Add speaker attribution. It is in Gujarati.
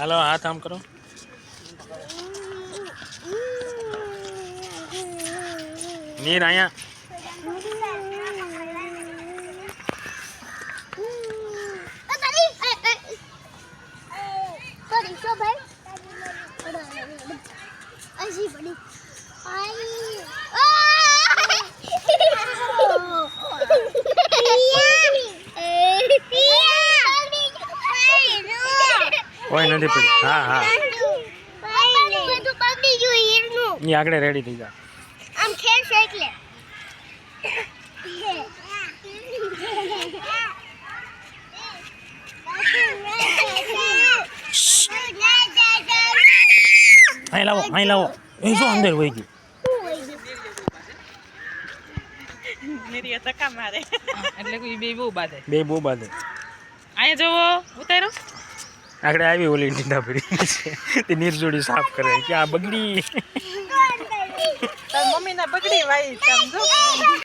Speaker 1: હાલો હાથ આમ કરો. નીર અહીંયા કોઈ નથી પડી. હા હા એ આગળ રેડી થઈ જા.
Speaker 2: આમ ખેલ છે એટલે
Speaker 1: અહીં લાવો અહીં લાવો. એ શું અંદર વહી ગયું.
Speaker 3: મેરી ધક્કા મારે એટલે કોઈ બે બહુ બાધે.
Speaker 1: બે બહુ બાદ
Speaker 3: અહીંયા જોવો ઉતારો.
Speaker 1: આગળ આવી ઓલી ટીંડા ભરી તે નીર જોડી સાફ કરે કે આ બગડી.
Speaker 3: તાર મમ્મી ના બગડી વાઈ સમજો.